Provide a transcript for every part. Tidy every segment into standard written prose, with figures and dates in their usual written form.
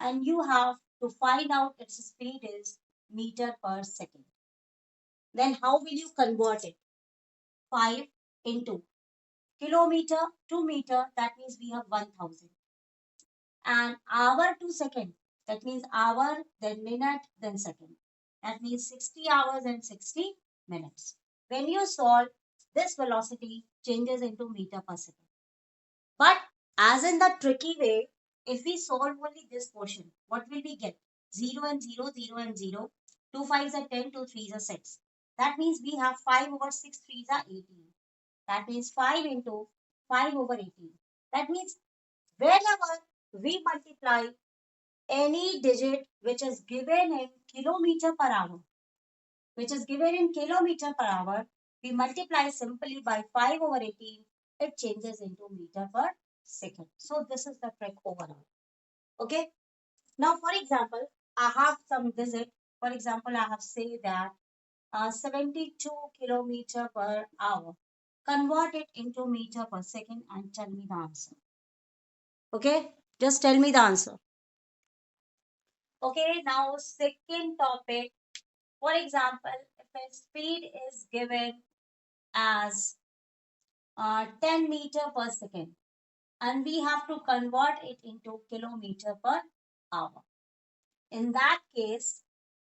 and you have to find out its speed is meter per second. Then how will you convert it? 5 into kilometer to meter, that means we have 1000. And hour to second, that means hour, then minute, then second. That means 60 hours and 60 minutes. When you solve, this velocity changes into meter per second. But as in the tricky way, if we solve only this portion, what will we get? 0 and 0, 0 and 0. 2 5s are 10, 2 3s are 6. That means we have 5 over 6 3s are 18. That means 5 into 5 over 18. That means whenever we multiply any digit which is given in kilometer per hour, we multiply simply by 5 over 18, it changes into meter per second. So this is the trick overall. Okay. Now, for example, I have some digit. For example, I have say that 72 kilometer per hour. Convert it into meter per second and tell me the answer. Okay. Just tell me the answer. Okay. Now, second topic. For example, if a speed is given as 10 meter per second and we have to convert it into kilometer per hour. In that case,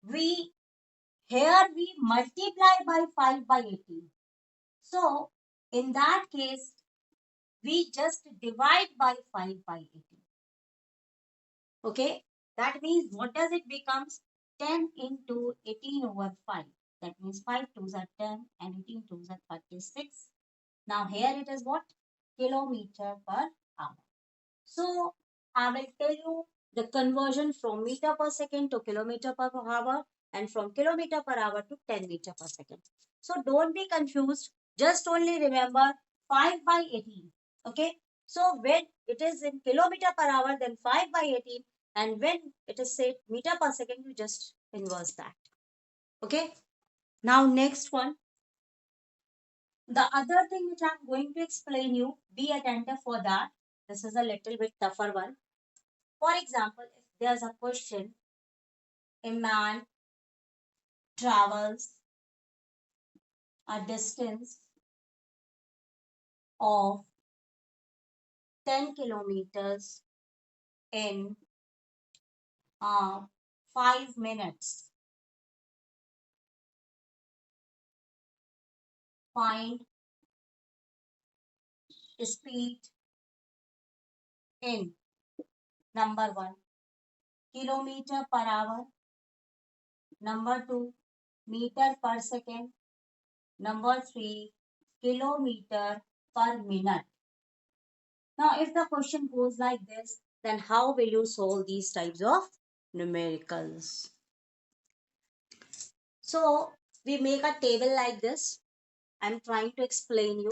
we multiply by 5 by 18. So in that case, we just divide by 5 by 18. Okay, that means what does it becomes? 10 into 18 over 5. That means 5 twos are 10 and 18 twos are 36. Now here it is what? Kilometer per hour. So I will tell you the conversion from meter per second to kilometer per hour and from kilometer per hour to 10 meter per second. So don't be confused. Just only remember 5 by 18. Okay. So when it is in kilometer per hour, then 5 by 18. And when it is said meter per second, you just inverse that. Okay. Now next one. The other thing which I'm going to explain you, be attentive for that. This is a little bit tougher one. For example, if there's a question, a man travels a distance of 10 kilometers in 5 minutes. Find speed in number 1, kilometer per hour, number 2, meter per second, number 3, kilometer per minute. Now, if the question goes like this, then how will you solve these types of numericals? So, we make a table like this. I'm trying to explain you.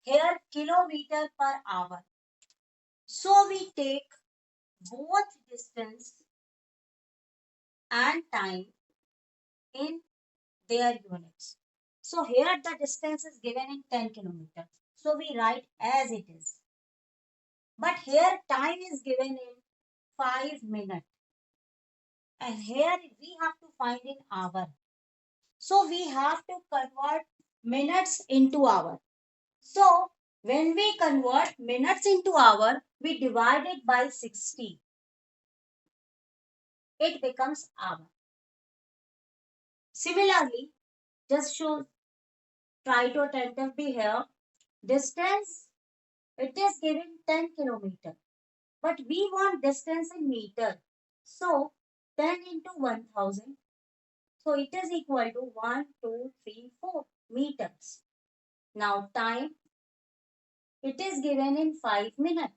Here, kilometer per hour. So, we take both distance and time in their units. So, here the distance is given in 10 kilometers. So, we write as it is. But here time is given in 5 minutes. And here we have to find in hour. So we have to convert minutes into hour. So when we convert minutes into hour, we divide it by 60. It becomes hour. Similarly, just show, try to attentively here. Distance, it is given 10 kilometer. But we want distance in meter. So 10 into 1000. So it is equal to 1, 2, 3, 4 meters. Now time, it is given in 5 minutes.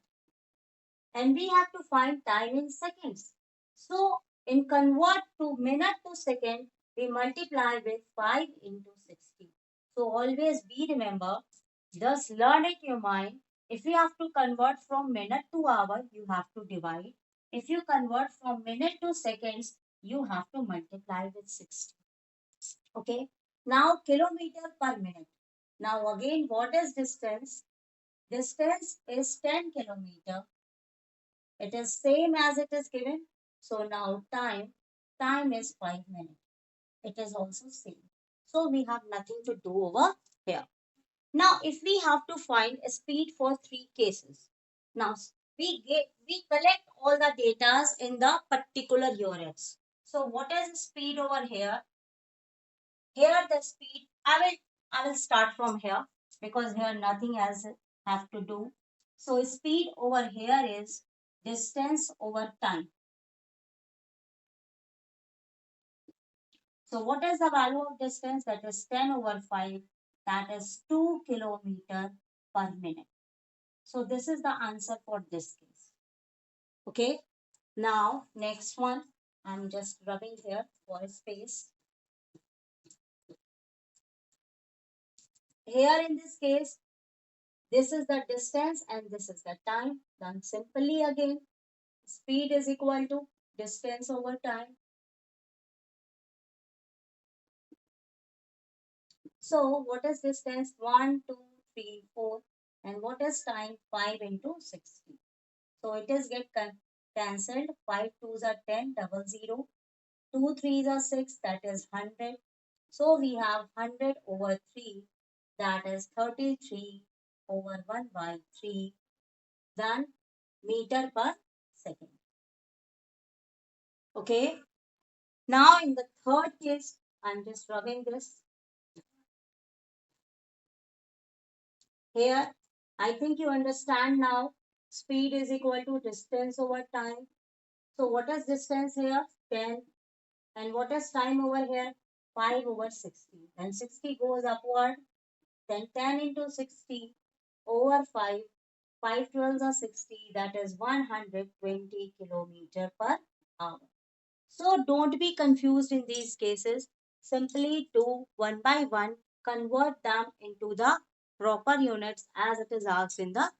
And we have to find time in seconds. So in convert to minute to second, we multiply with 5 into 60. So always be remember, just learn it in your mind. If you have to convert from minute to hour, you have to divide. If you convert from minute to seconds, you have to multiply with 60. Okay. Now kilometer per minute. Now again, what is distance? Distance is 10 kilometer. It is same as it is given. So now time is 5 minutes. It is also same. So we have nothing to do over here. Now, if we have to find a speed for three cases, now we collect all the data in the particular units. So what is the speed over here? Here the speed, I will start from here because here nothing else have to do. So speed over here is distance over time. So what is the value of distance? That is 10 over 5. That is 2 kilometer per minute. So this is the answer for this case. Okay. Now next one. I'm just rubbing here for a space. Here in this case, this is the distance and this is the time. Done simply again. Speed is equal to distance over time. So what is distance? 1, 2, 3, 4. And what is time? 5 into 60. So it is get cancelled. 5 twos are 10, double zero. 2 threes are 6, that is 100. So we have 100 over 3, that is 33 over 1 by 3, then meter per second. Okay. Now in the third case, I'm just rubbing this. Here, I think you understand now. Speed is equal to distance over time. So what is distance here? 10. And what is time over here? 5 over 60. Then 60 goes upward. Then 10 into 60 over 5. 5 12s are 60. That is 120 kilometer per hour. So don't be confused in these cases. Simply do one by one, convert them into the proper units as it is asked in the